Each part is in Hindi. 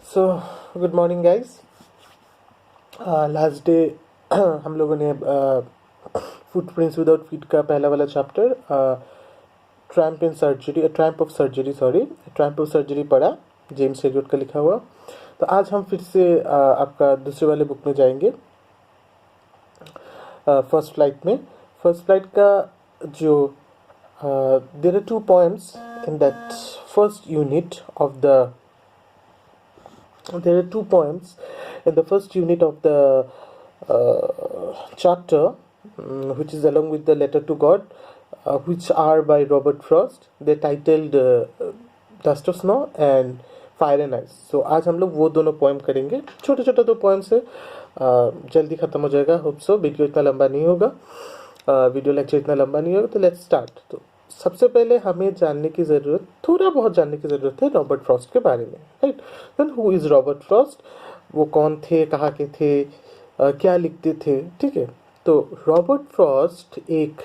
So good morning guys. Last day हम लोगों ने फुटप्रिंट्स विदाउट फीट का पहला वाला चैप्टर ट्रैम्प ऑफ सर्जरी पढ़ा, जेम्स एलियट का लिखा हुआ। तो आज हम फिर से आपका दूसरे वाले बुक में जाएंगे, फर्स्ट फ्लाइट का जो there are two poems in that first unit of the there are two poems in the first unit of the chapter, which is along with the letter to God, which are by Robert Frost. They're titled Dust of Snow and Fire and Ice. So आज हम लोग वो दोनों पोएम करेंगे। छोटे छोटे दो पोएम्स है, जल्दी ख़त्म हो जाएगा। होप सो वीडियो इतना लंबा नहीं होगा, वीडियो लेक्चर इतना लंबा नहीं होगा। तो लेट्स स्टार्ट। तो सबसे पहले हमें जानने की ज़रूरत, थोड़ा बहुत जानने की ज़रूरत है रॉबर्ट फ्रॉस्ट के बारे में, right. Then who is Robert Frost, वो कौन थे, कहाँ के थे, क्या लिखते थे, ठीक है। तो रॉबर्ट फ्रॉस्ट एक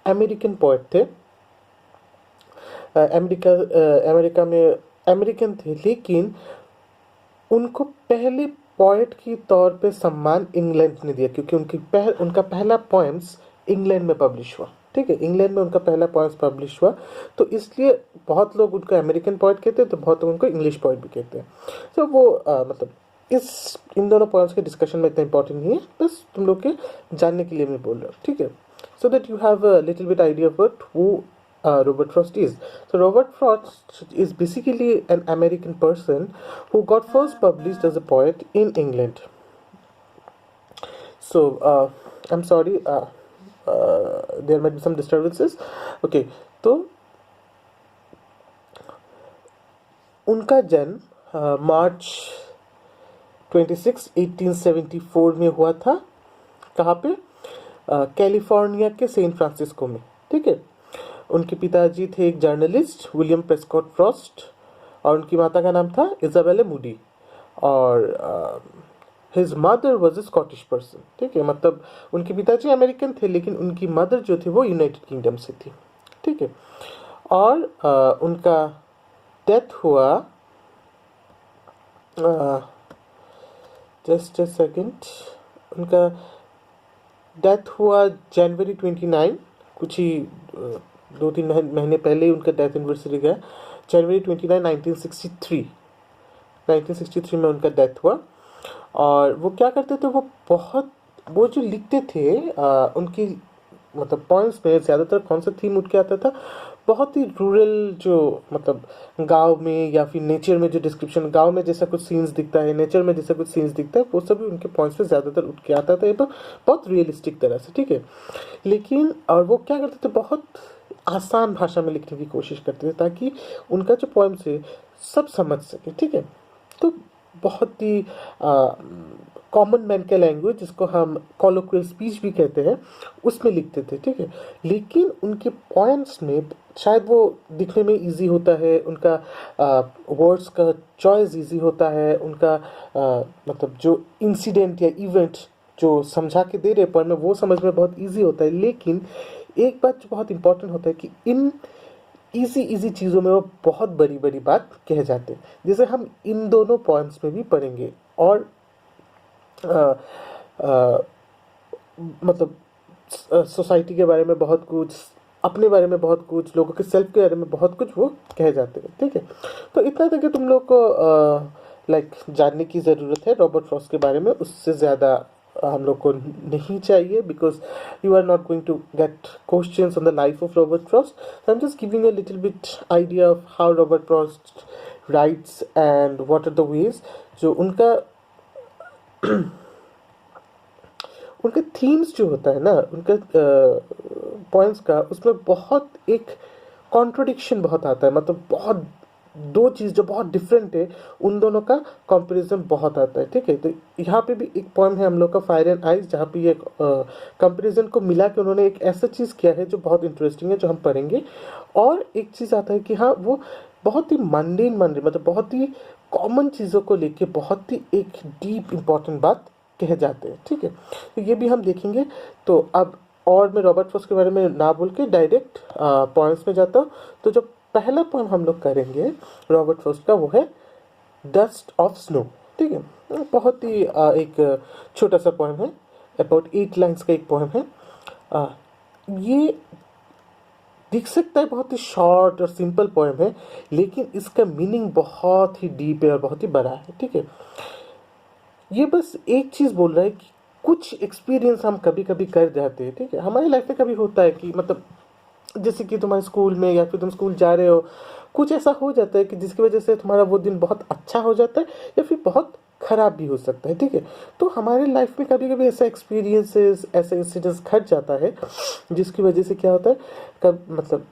अमेरिकन पोएट थे। अमेरिका में अमेरिकन थे, लेकिन उनको पहले पोएट की तौर पे सम्मान इंग्लैंड ने दिया, क्योंकि उनका पहला पोएम्स इंग्लैंड में पब्लिश हुआ, ठीक है। इंग्लैंड में उनका पहला पोएम्स पब्लिश हुआ, तो इसलिए बहुत लोग उनको अमेरिकन पोएट कहते हैं, तो बहुत लोग उनको इंग्लिश पोएट भी कहते हैं। तो वो मतलब इन दोनों पोएम्स के डिस्कशन में इतना इंपॉर्टेंट नहीं है, बस तुम लोग के जानने के लिए मैं बोल रहा हूँ, ठीक है। So that you have a little bit idea about who Robert Frost is. So Robert Frost is basically an American person who got first published as a poet in England. So I'm sorry, there might be some disturbances. Okay, तो उनका जन्म मार्च 26, 1874 में हुआ था। कहाँ पे? कैलिफोर्निया के सैन फ्रांसिस्को में, ठीक है। उनके पिताजी थे एक जर्नलिस्ट विलियम प्रेस्कॉट फ्रॉस्ट, और उनकी माता का नाम था इजाबेला मूडी, और his mother was a Scottish person, ठीक है। मतलब उनके पिताजी अमेरिकन थे, लेकिन उनकी मदर जो थी वो यूनाइटेड किंगडम से थी, ठीक है। और उनका डेथ हुआ, जस्ट अ सेकेंड, उनका डेथ हुआ जनवरी 29, कुछ ही 2-3 महीने पहले ही उनका डेथ एनिवर्सरी गया। जनवरी 29, 1963 में उनका डेथ हुआ। और वो क्या करते थे, वो जो लिखते थे, उनकी मतलब पॉइंट्स में ज़्यादातर कौन सा थीम उठ के आता था, बहुत ही रूरल, जो मतलब गांव में या फिर नेचर में जो डिस्क्रिप्शन, गांव में जैसा कुछ सीन्स दिखता है, नेचर में जैसा कुछ सीन्स दिखता है, वो सभी उनके पॉइंट्स में ज़्यादातर उठ के आता था। ये तो बहुत रियलिस्टिक तरह से, ठीक है। लेकिन और वो क्या करते थे, बहुत आसान भाषा में लिखने की कोशिश करते थे, ताकि उनका जो पोएम्स है सब समझ सके, ठीक है। तो बहुत ही कॉमन मैन का लैंग्वेज, जिसको हम कॉलोक्वियल स्पीच भी कहते हैं, उसमें लिखते थे, ठीक है। लेकिन उनके पोएम्स में शायद वो दिखने में इजी होता है, उनका वर्ड्स का चॉइस इजी होता है, उनका मतलब जो इंसिडेंट या इवेंट जो समझा के दे रहे पर में, वो समझ में बहुत इजी होता है। लेकिन एक बात जो बहुत इंपॉर्टेंट होता है कि इन इजी चीज़ों में वो बहुत बड़ी बड़ी बात कह जाते हैं, जैसे हम इन दोनों पॉइंट्स में भी पढ़ेंगे। और मतलब सोसाइटी के बारे में बहुत कुछ, अपने बारे में बहुत कुछ, लोगों के सेल्फ के बारे में बहुत कुछ वो कह जाते हैं, ठीक है। तो इतना तक कि तुम लोग को लाइक जानने की ज़रूरत है रॉबर्ट फ्रॉस्ट के बारे में, उससे ज़्यादा हम लोग को नहीं चाहिए, because you are not going to get questions on the life of Robert Frost. I am just giving a little bit idea of how Robert Frost writes and what are the ways जो उनका थीम्स जो होता है ना, उनका पॉइंट्स का, उसमें बहुत एक कॉन्ट्रोडिक्शन बहुत आता है। मतलब बहुत दो चीज़ जो बहुत डिफरेंट है, उन दोनों का कंपैरिजन बहुत आता है, ठीक है। तो यहाँ पे भी एक पोएम है हम लोग का, फायर एंड आइस, जहाँ पे ये कंपैरिजन को मिला के उन्होंने एक ऐसा चीज़ किया है जो बहुत इंटरेस्टिंग है, जो हम पढ़ेंगे। और एक चीज़ आता है कि हाँ, वो बहुत ही मंडेन मतलब बहुत ही कॉमन चीज़ों को लेके बहुत ही एक डीप इम्पॉर्टेंट बात कह जाते हैं, ठीक है। तो ये भी हम देखेंगे। तो अब और मैं रॉबर्ट फ्रॉस्ट के बारे में ना बोल के डायरेक्ट पॉइंट्स में जाता हूँ। तो जो पहला पोएम हम लोग करेंगे रॉबर्ट फ्रॉस्ट का, वो है डस्ट ऑफ स्नो। ठीक है, बहुत ही एक छोटा सा पोएम है, अबाउट 8 लाइन्स का एक पोएम है। ये दिख सकता है बहुत ही शॉर्ट और सिंपल पोएम है, लेकिन इसका मीनिंग बहुत ही डीप है और बहुत ही बड़ा है। ठीक है, ये बस एक चीज़ बोल रहा है कि कुछ एक्सपीरियंस हम कभी कभी कर जाते हैं। ठीक है, हमारी लाइफ में कभी होता है कि मतलब जैसे कि तुम्हारे स्कूल में या फिर तुम स्कूल जा रहे हो, कुछ ऐसा हो जाता है कि जिसकी वजह से तुम्हारा वो दिन बहुत अच्छा हो जाता है या फिर बहुत खराब भी हो सकता है। ठीक है, तो हमारे लाइफ में कभी कभी ऐसा एक्सपीरियंसेस, ऐसे इंसिडेंट्स घट जाता है जिसकी वजह से क्या होता है, कब मतलब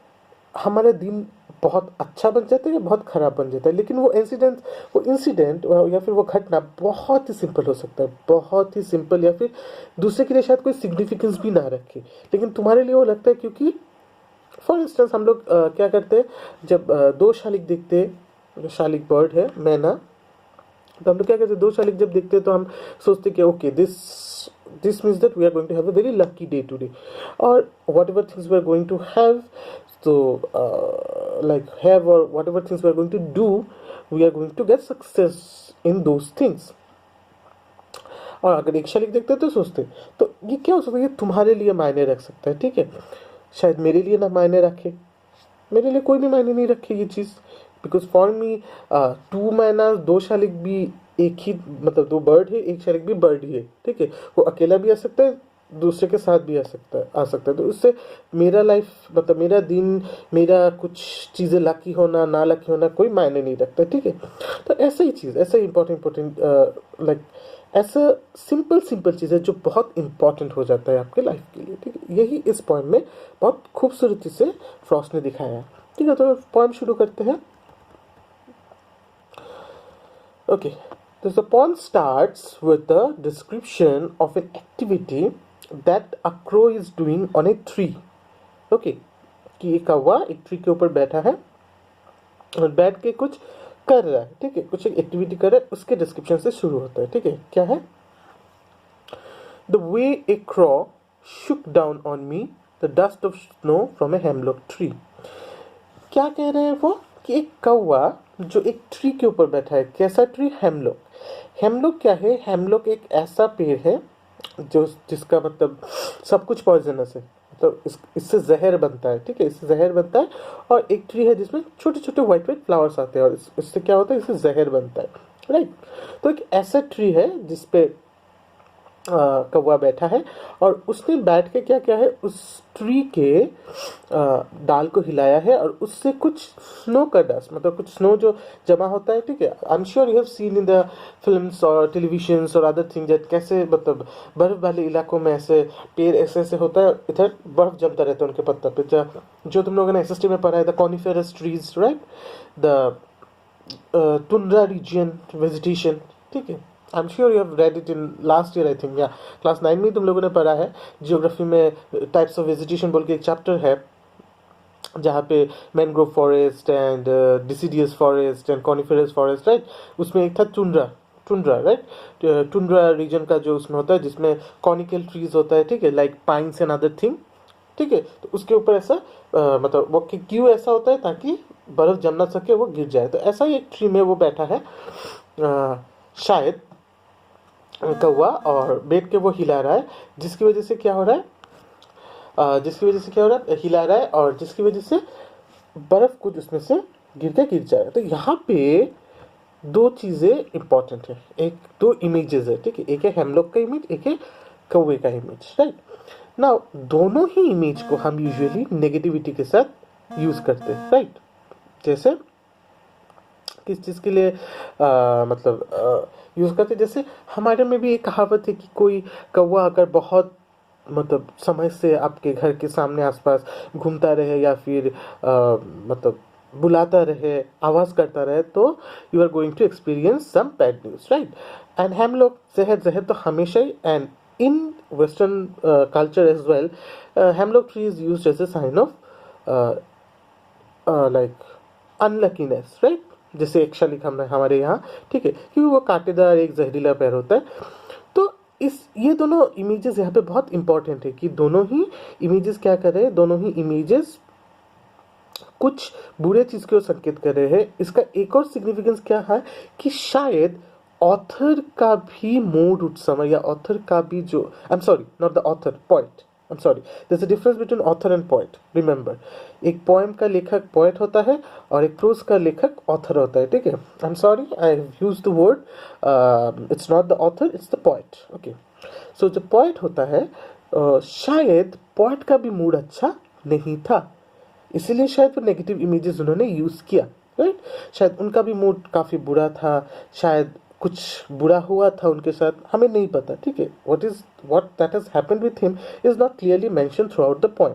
हमारा दिन बहुत अच्छा बन जाता है या बहुत ख़राब बन जाता है। लेकिन वो इंसिडेंट या फिर वो घटना बहुत ही सिंपल हो सकता है, बहुत ही सिंपल, या फिर दूसरे के लिए शायद कोई सिग्निफिकेंस भी ना रखे, लेकिन तुम्हारे लिए वो लगता है। क्योंकि फॉर इंस्टेंस हम लोग क्या करते हैं, जब दो शालिक देखते हैं, शालिक बर्ड है मैना, तो हम लोग क्या करते हैं, दो शालिक जब देखते हैं तो हम सोचते हैं कि okay this means that we are going to have a very lucky day today, और whatever things we are going to have, so like have or whatever things we are going to do, we are going to get success in those things। और अगर एक शालिक देखते तो सोचते, तो ये क्या हो सकता है, ये तुम्हारे लिए मायने रख सकता है। ठीक है, शायद मेरे लिए ना मायने रखे, मेरे लिए कोई भी मायने नहीं रखे ये चीज़, बिकॉज फॉर मी टू मैना, दो शालिक भी एक ही, मतलब दो बर्ड है, एक शालिक भी बर्ड ही है। ठीक है, वो अकेला भी आ सकता है, दूसरे के साथ भी आ सकता है। तो उससे मेरा लाइफ, मतलब मेरा दिन, मेरा कुछ चीज़ें लकी होना ना लकी होना कोई मायने नहीं रखता। ठीक है, तो ऐसा ही चीज़, ऐसा इंपॉर्टेंट लाइक ऐसा सिंपल चीज़ है जो बहुत इंपॉर्टेंट हो जाता है आपके लाइफ के लिए। ठीक है, यही इस पोएम में बहुत खूबसूरती से फ्रॉस्ट ने दिखाया है। ठीक है, तो पोएम शुरू करते हैं। Okay, so the poem starts with a description of an activity that a crow is doing on a tree। Okay, कि एक कौवा एक ट्री के ऊपर बैठा है और बैठ के कुछ कर रहा है। ठीक है, कुछ एक एक्टिविटी कर रहा है, उसके डिस्क्रिप्शन से शुरू होता है। ठीक है, क्या है, the way A क्रॉ Shuk down on me the dust of snow from a hemlock tree. क्या कह रहे हैं वो, कि एक कौवा जो एक ट्री के ऊपर बैठा है। कैसा ट्री, हेमलॉक। हेमलॉक क्या है, हेमलॉक एक ऐसा पेड़ है जो जिसका मतलब सब कुछ पॉइजनस है, मतलब इससे जहर बनता है। ठीक है, इससे जहर बनता है, और एक ट्री है जिसमें छोटे छोटे वाइट फ्लावर्स आते हैं, और इससे क्या होता है, इससे जहर बनता है। राइट, तो एक ऐसा ट्री है जिसपे कौवा बैठा है, और उसने बैठ के क्या किया है, उस ट्री के डाल को हिलाया है, और उससे कुछ स्नो का डस्ट, मतलब कुछ स्नो जो जमा होता है। ठीक है, I am sure you have seen in the films और टेलीविजन्स और अदर थिंग, दैट कैसे मतलब बर्फ वाले इलाकों में ऐसे पेड़ ऐसे ऐसे होता है, इधर बर्फ जमता रहता है उनके पत्ता पे, जो तुम लोगों ने एसएसटी में पढ़ा है, the coniferous trees, right, the tundra region vegetation. ठीक है, I am sure you have read it in last year, I think, या क्लास 9 में तुम लोगों ने पढ़ा है। जियोग्राफी में टाइप्स ऑफ वेजिटेशन बोल के एक चैप्टर है, जहाँ पे mangrove forest and deciduous forest and coniferous forest, right, उसमें एक था टुंड्रा, राइट, टुंड्रा रीजन का जो उसमें होता है, जिसमें कॉनिकल ट्रीज होता है। ठीक है, like pines and other thing. ठीक है, तो उसके ऊपर ऐसा मतलब वो क्यों ऐसा होता है, ताकि बर्फ जम ना सके, वो गिर जाए। तो ऐसा ही एक ट्री में वो बैठा है शायद कौवा, और बैठ के वो हिला रहा है, जिसकी वजह से क्या हो रहा है, हिला रहा है, और जिसकी वजह से बर्फ कुछ उसमें से गिर जाएगा। तो यहाँ पे दो चीज़ें इंपॉर्टेंट है, दो इमेजेस है। ठीक है, एक है हेमलॉक का इमेज, एक है कौवे का इमेज। राइट, नाउ दोनों ही इमेज को हम यूजुअली नेगेटिविटी के साथ यूज करते हैं। राइट, जैसे किस चीज़ के लिए मतलब यूज़ करते, जैसे हमारे में भी एक कहावत है कि कोई कौवा अगर बहुत मतलब समय से आपके घर के सामने आसपास घूमता रहे, या फिर मतलब बुलाता रहे, आवाज़ करता रहे, तो you are going to experience some bad news. Right, and हम लोग जहर तो हमेशा ही, and in western culture as well, hemlock tree is used as a sign of like unluckiness. Right, जैसे एक शालिक हमारे यहाँ, ठीक है, क्योंकि वो कांटेदार एक जहरीला पेड़ होता है। तो ये दोनों इमेजेस यहाँ पे बहुत इंपॉर्टेंट है, कि दोनों ही इमेजेस क्या कर रहे हैं, दोनों ही इमेजेस कुछ बुरे चीज़ की ओर संकेत कर रहे हैं। इसका एक और सिग्निफिकेंस क्या है कि शायद ऑथर का भी मूड उस समय, या ऑथर का भी जो, I am sorry, not the author, poet, I am sorry, there is a difference between author and poet, remember. एक पोएम का लेखक पोएट होता है और एक प्रोज का लेखक ऑथर होता है, ठीक है। I am sorry, I have used the word, it's not the author, it's the poet, okay. So जो पोएट होता है, शायद पोएट का भी मूड अच्छा नहीं था, इसीलिए शायद वो नेगेटिव इमेजेस उन्होंने यूज़ किया, राइट। शायद उनका भी मूड काफ़ी बुरा था, शायद कुछ बुरा हुआ था उनके साथ, हमें नहीं पता, ठीक है। What that has happened with him is not clearly mention through out the poem,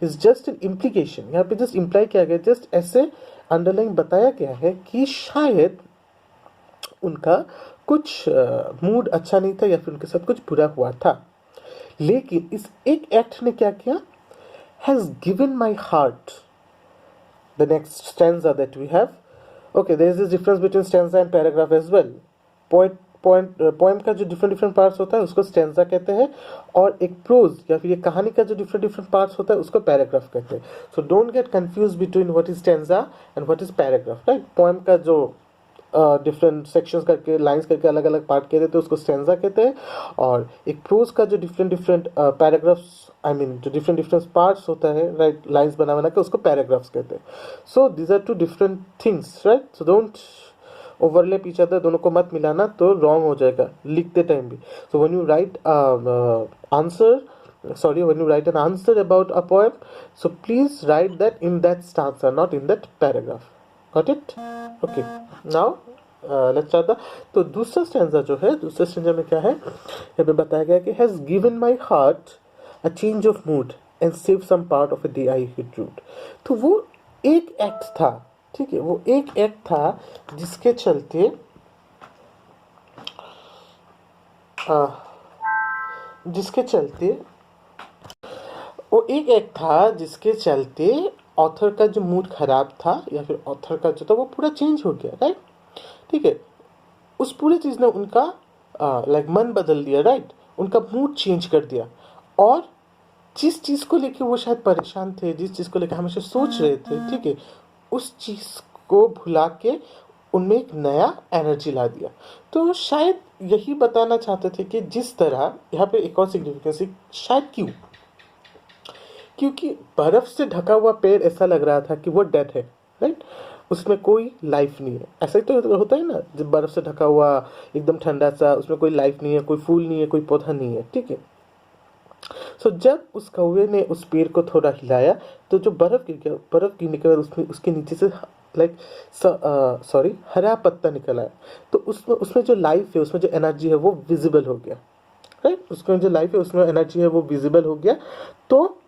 is just an implication. यहाँ पे जस्ट इम्प्लाई किया गया, जस्ट ऐसे अंडरलाइन बताया गया है कि शायद उनका कुछ मूड अच्छा नहीं था, या फिर उनके साथ कुछ बुरा हुआ था। लेकिन इस एक एक्ट ने क्या किया, has given my heart, the next stanza that we have, okay, there is this difference between stanza and paragraph as well. Poem का जो डिफरेंट डिफरेंट पार्ट्स होता है उसको स्टेंजा कहते हैं, और एक प्रोज या फिर ये कहानी का जो डिफरेंट डिफरेंट पार्ट्स होता है उसको पैराग्राफ कहते हैं। So don't get confuse between what is stanza and what is paragraph, right. Poem का जो डिफरेंट सेक्शंस करके, लाइंस करके अलग अलग पार्ट कहते थे उसको स्टेंजा कहते हैं, और एक प्रोज का जो different different paragraphs, I mean जो डिफरेंट डिफरेंट पार्ट्स होता है, राइट, लाइंस बना बना के उसको पैराग्राफ्स कहते हैं। So these are two different things, right. So don't overlap each other, दोनों को मत मिलाना, तो रॉन्ग हो जाएगा लिखते टाइम भी। So when you right when you write an answer about a poem, so please write that in that stanza, not in that paragraph. Got it? Okay. Now let's start the, तो दूसरा स्टैंजा जो है, दूसरे स्टैंजा में क्या है, यहाँ पे बताया गया कि has given my heart a change of mood and saved some part of a day I hit root. तो वो एक एक्ट था, ठीक है, वो एक एक्ट था जिसके चलते वो एक एक्ट था जिसके चलते ऑथर का जो मूड खराब था, या फिर ऑथर का जो था वो पूरा चेंज हो गया, राइट, ठीक है। उस पूरी चीज़ ने उनका लाइक मन बदल दिया, राइट, उनका मूड चेंज कर दिया, और जिस चीज़ को लेके वो शायद परेशान थे, जिस चीज़ को लेकर हमेशा सोच रहे थे, ठीक है, उस चीज़ को भुला के उनमें एक नया एनर्जी ला दिया। तो शायद यही बताना चाहते थे कि जिस तरह यहाँ पे एक और सिग्निफिकेंस है, शायद क्योंकि बर्फ से ढका हुआ पेड़ ऐसा लग रहा था कि वो डेड है, राइट, उसमें कोई लाइफ नहीं है। ऐसा ही तो होता है ना, जब बर्फ से ढका हुआ एकदम ठंडा सा, उसमें कोई लाइफ नहीं है, कोई फूल नहीं है, कोई पौधा नहीं है, ठीक है। सो जब उस कौवे ने उस पेड़ को थोड़ा हिलाया, तो जो बर्फ गिर गया, बर्फ गिरने के बाद उसमें उसके नीचे से लाइक हरा पत्ता निकल आया। तो उसमें जो लाइफ है, उसमें जो एनर्जी है, वो विजिबल हो गया, राइट। उसमें जो लाइफ है, उसमें एनर्जी है, वो विजिबल हो गया। तो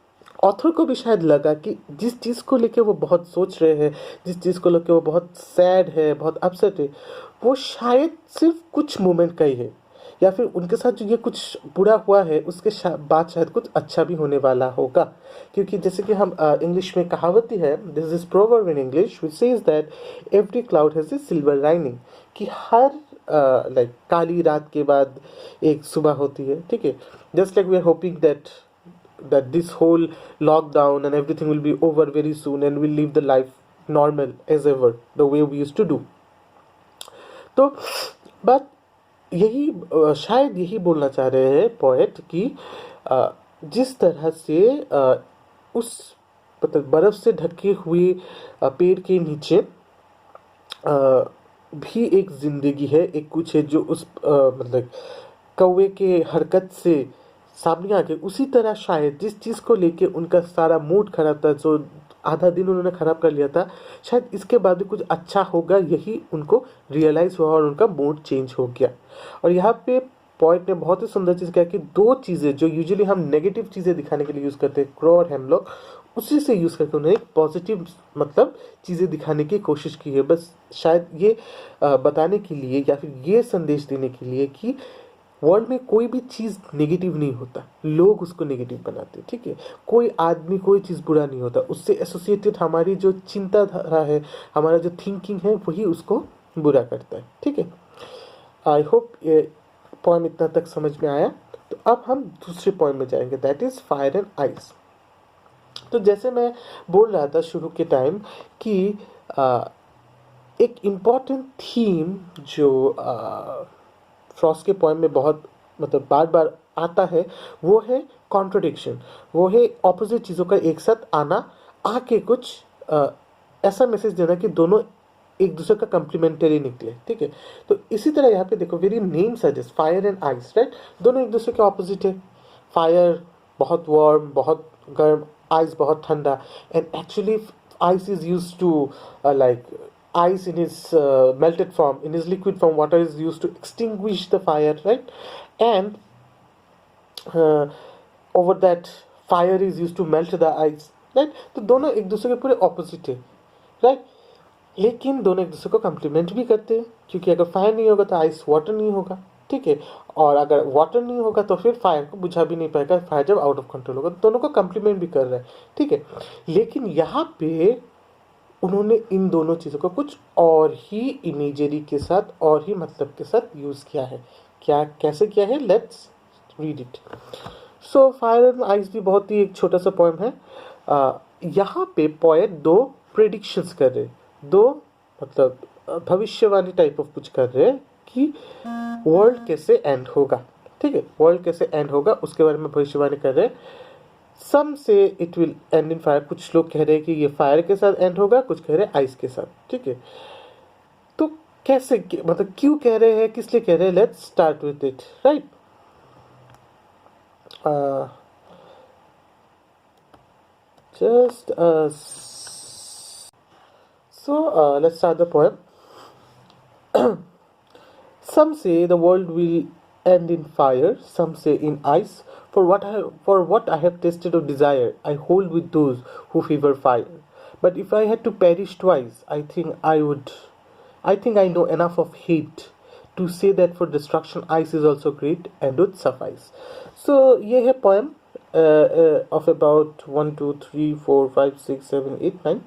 ऑथर को भी शायद लगा कि जिस चीज़ को लेके वो बहुत सोच रहे हैं, जिस चीज़ को लेके वो बहुत सैड है, बहुत अपसेट है, वो शायद सिर्फ कुछ मोमेंट का ही है, या फिर उनके साथ जो ये कुछ बुरा हुआ है उसके बाद शायद कुछ अच्छा भी होने वाला होगा। क्योंकि जैसे कि हम इंग्लिश में कहावत ही है, this is proverb in English which says that every cloud has a silver lining, कि हर लाइक काली रात के बाद एक सुबह होती है, ठीक है। Just like we are hoping that this whole lockdown and everything will be over very soon and we'll live the life normal as ever the way we used to do. तो बात यही शायद यही बोलना चाह रहे हैं पोएट कि जिस तरह से उस मतलब बर्फ से ढके हुए पेड़ के नीचे भी एक जिंदगी है, एक कुछ है जो उस मतलब कौवे के हरकत से सामने आ गए। उसी तरह शायद जिस चीज़ को लेके उनका सारा मूड खराब था, जो आधा दिन उन्होंने ख़राब कर लिया था, शायद इसके बाद भी कुछ अच्छा होगा, यही उनको रियलाइज़ हुआ और उनका मूड चेंज हो गया। और यहाँ पे पॉइंट ने बहुत ही सुंदर चीज़ किया कि दो चीज़ें जो यूजुअली हम नेगेटिव चीज़ें दिखाने के लिए यूज़ करते हैं, क्रो और हेमलॉक, उसी से यूज़ करके उन्होंने एक पॉजिटिव मतलब चीज़ें दिखाने की कोशिश की है। बस शायद ये बताने के लिए या फिर ये संदेश देने के लिए कि वर्ल्ड में कोई भी चीज़ नेगेटिव नहीं होता, लोग उसको नेगेटिव बनाते हैं, ठीक है। कोई आदमी कोई चीज़ बुरा नहीं होता, उससे एसोसिएटेड हमारी जो चिंताधारा है, हमारा जो थिंकिंग है, वही उसको बुरा करता है, ठीक है। आई होप ये पॉइंट इतना तक समझ में आया। तो अब हम दूसरे पॉइंट में जाएंगे, that is fire and ice. तो जैसे मैं बोल रहा था शुरू के टाइम कि एक इम्पॉर्टेंट थीम जो फ्रॉस्ट के पोएम में बहुत मतलब बार बार आता है, वो है कॉन्ट्रडिक्शन, वो है ऑपोजिट चीज़ों का एक साथ आना, आके कुछ ऐसा मैसेज देना कि दोनों एक दूसरे का कम्प्लीमेंटरी निकले, ठीक है। तो इसी तरह यहाँ पे देखो, very name suggest fire and ice, right, दोनों एक दूसरे के ऑपोजिट है। फायर बहुत वार्म, बहुत गर्म, आइस बहुत ठंडा, and actually ice is used to like ice in his melted form, in his liquid form, water is used to extinguish the fire, right? And over that fire is used to melt the ice, right? तो दोनों एक दूसरे के पूरे ऑपोजिट है, राइट, लेकिन दोनों एक दूसरे को कम्प्लीमेंट भी करते हैं, क्योंकि अगर फायर नहीं होगा तो आइस वाटर नहीं होगा, ठीक है, और अगर वाटर नहीं होगा तो फिर फायर को बुझा भी नहीं पाएगा, फायर जब आउट ऑफ कंट्रोल होगा। तो दोनों को कम्प्लीमेंट भी कर रहा है, ठीक है। लेकिन यहाँ पे उन्होंने इन दोनों चीज़ों को कुछ और ही इमेजरी के साथ और ही मतलब के साथ यूज़ किया है। क्या कैसे किया है, let's read it. So fire and ice भी बहुत ही एक छोटा सा पोएम है। यहाँ पे पोएट दो प्रेडिक्शंस कर रहे, दो मतलब भविष्यवाणी टाइप ऑफ कुछ कर रहे हैं कि वर्ल्ड कैसे एंड होगा, ठीक है, वर्ल्ड कैसे एंड होगा उसके बारे में भविष्यवाणी कर रहे हैं। सम से it will and in fire, कुछ लोग कह रहे हैं कि ये फायर के साथ एंड होगा, कुछ कह रहे हैं आइस के साथ, ठीक है। तो कैसे मतलब क्यों कह रहे हैं, किस लिए कह रहे हैं, let's start with it, right. just let's start the poem. Some say the world will end in fire, some say in ice. For what I have tasted of desire, I hold with those who favor fire. But if I had to perish twice, I think I know enough of hate to say that for destruction ice is also great and would suffice. So ये है poem of about 1, 2, 3, 4, 5, 6, 7, 8, 9,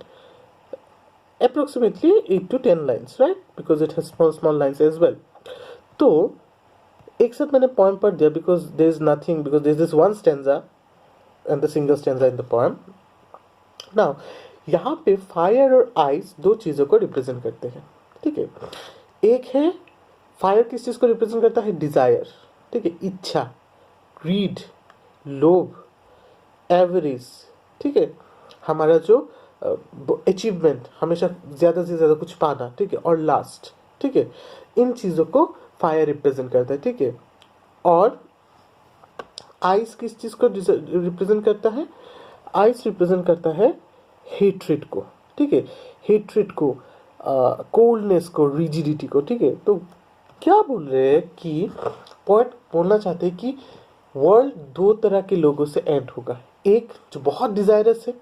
approximately 8 to 10 lines, right? Because it has small lines as well. तो एक साथ मैंने poem पढ़ दिया because there is this one stanza and the single stanza in the poem. Now यहाँ पे फायर और आइस दो चीज़ों को रिप्रेजेंट करते हैं, ठीक है। एक है फायर किस चीज़ को रिप्रेजेंट करता है, डिज़ायर, ठीक है, इच्छा, ग्रीड, लोभ, एवरेज, ठीक है, हमारा जो अचीवमेंट, हमेशा ज़्यादा से ज़्यादा कुछ पाना, ठीक है, और लास्ट, ठीक है, इन चीज़ों को फायर रिप्रेजेंट करता है, ठीक है। और आइस किस चीज़ को रिप्रेजेंट करता है, आइस रिप्रेजेंट करता है हेट्रेड को, ठीक है, हेट्रेड को, कोल्डनेस को, रिजिडिटी को, ठीक है। तो क्या बोल रहे हैं कि पोएट बोलना चाहते हैं कि वर्ल्ड दो तरह के लोगों से एंड होगा, एक जो बहुत डिज़ायरस है,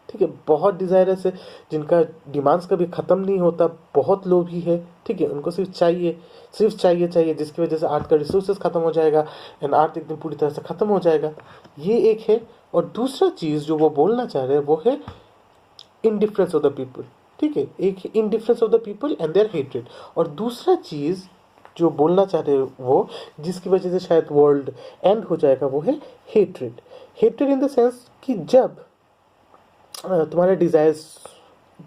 ठीक है, बहुत डिज़ायरस है, जिनका डिमांड्स कभी ख़त्म नहीं होता, बहुत लोभी है, ठीक है, उनको सिर्फ चाहिए, जिसकी वजह से अर्थ का रिसोर्सेज ख़त्म हो जाएगा एंड अर्थ एकदम पूरी तरह से ख़त्म हो जाएगा, ये एक है। और दूसरा चीज़ जो वो बोलना चाह रहे हैं वो है इंडिफरेंस ऑफ द पीपल, ठीक है, एक indifference of the people and their hatred. और दूसरा चीज़ जो बोलना चाह रहे हैं वो, जिसकी वजह से शायद वर्ल्ड एंड हो जाएगा, वो है hatred. Hatred in the sense कि जब तुम्हारे डिज़ायर्स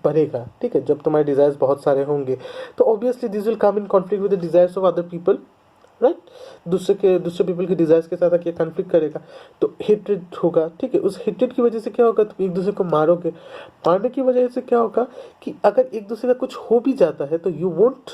बढ़ेगा, ठीक है, जब तुम्हारे डिज़ायर्स बहुत सारे होंगे तो obviously this will come in conflict with the desires of other people, right, दूसरे पीपल के डिज़ायर्स के साथ आके कॉन्फ्लिक्ट करेगा तो हेट्रेड होगा, ठीक है। उस हेट्रेड की वजह से क्या होगा, तुम एक दूसरे को मारोगे, मारने की वजह से क्या होगा कि अगर एक दूसरे का कुछ हो भी जाता है तो you won't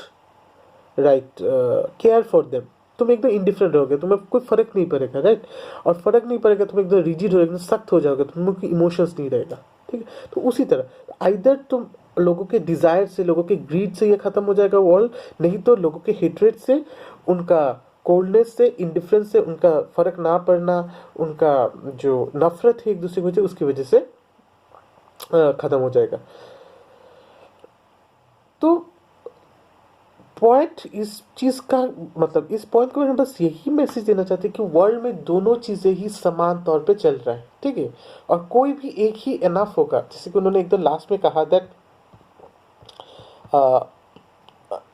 right care for them, तुम एकदम इंडिफरेंट रहोगे, तुम्हें कोई फर्क नहीं पड़ेगा, राइट, और फर्क नहीं पड़ेगा, तुम एकदम रिजिड हो, एकदम सख्त हो जाओगे, तुम्हें इमोशंस नहीं रहेगा, ठीक है। तो उसी तरह आइदर तुम लोगों के डिज़ायर से, लोगों के ग्रीड से ये ख़त्म हो जाएगा वर्ल्ड, नहीं तो लोगों के हेट्रेड से, उनका कोल्डनेस से, इंडिफरेंस से, उनका फ़र्क ना पड़ना, उनका जो नफरत है एक दूसरे की वजह, उसकी वजह से ख़त्म हो जाएगा। तो पॉइंट इस चीज़ का मतलब, इस पॉइंट को मैं बस यही मैसेज देना चाहते हैं कि वर्ल्ड में दोनों चीज़ें ही समान तौर पे चल रहा है, ठीक है, और कोई भी एक ही इनफ होगा। जैसे कि उन्होंने एकदम लास्ट में कहा that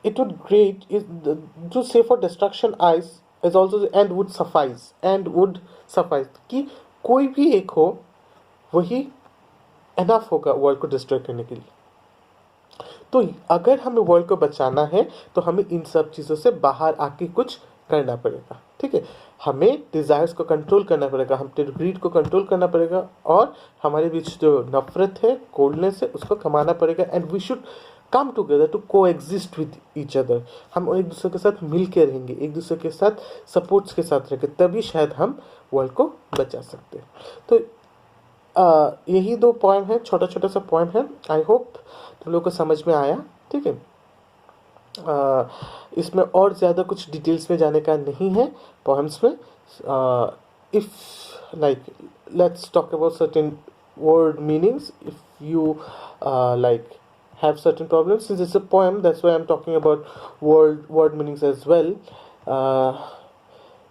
it would great to say for destruction ice is also and would suffice, कि कोई भी एक हो वही एनफ होगा वर्ल्ड को डिस्ट्रॉय करने के लिए। तो अगर हमें वर्ल्ड को बचाना है तो हमें इन सब चीज़ों से बाहर आके कुछ करना पड़ेगा, ठीक है। हमें डिज़ायर्स को कंट्रोल करना पड़ेगा, हमें ग्रीड को कंट्रोल करना पड़ेगा, और हमारे बीच जो नफरत है, कोल्डनेस है, उसको कमाना पड़ेगा। And we should come together to coexist with each other. हम एक दूसरे के साथ मिल के रहेंगे, एक दूसरे के साथ सपोर्ट्स के साथ रहेंगे, तभी शायद हम वर्ल्ड को बचा सकते हैं। तो यही 2 पॉइंट है, छोटा छोटा सा पॉइंट है। आई होप तुम लोग को समझ में आया, ठीक है। इसमें और ज़्यादा कुछ डिटेल्स में जाने का नहीं है पोएम्स में। If like let's talk about certain word meanings. If you like have certain problems, since it's a poem, that's why I'm talking about word meanings as well.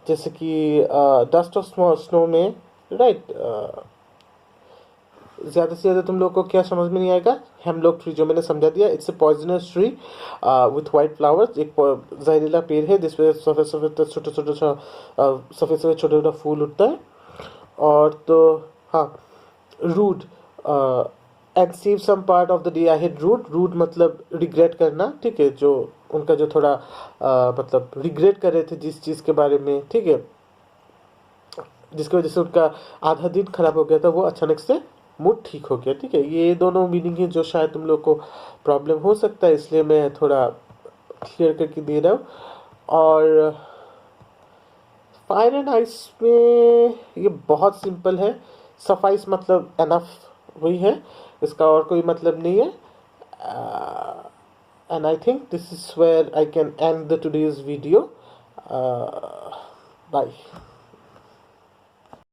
जैसे कि डस्ट ऑफ स्नो में, राइट, ज़्यादा से ज़्यादा तुम लोग को क्या समझ में नहीं आएगा। हेमलॉक ट्री जो मैंने समझा दिया, it's a poisonous tree with white flowers. एक जहरीला पेड़ है जिसपे सफ़ेद सफ़ेद सफ़ेद सफ़ेद छोटा छोटा फूल उठता है। और तो हाँ, rude and save some part of the day I had rude मतलब रिग्रेट करना, ठीक है। जो उनका जो थोड़ा मतलब रिग्रेट कर रहे थे जिस चीज़ के बारे में, ठीक है, जिसकी वजह से उनका आधा दिन खराब हो गया था, वो अचानक से मूड ठीक हो गया, ठीक है। ये दोनों मीनिंग है जो शायद तुम लोग को प्रॉब्लम हो सकता है, इसलिए मैं थोड़ा क्लियर करके दे रहा हूँ। और फायर एंड आइस में ये बहुत सिंपल है। सफाइस मतलब एनफ, वही है, इसका और कोई मतलब नहीं है। And I think this is where I can end the today's video. Bye.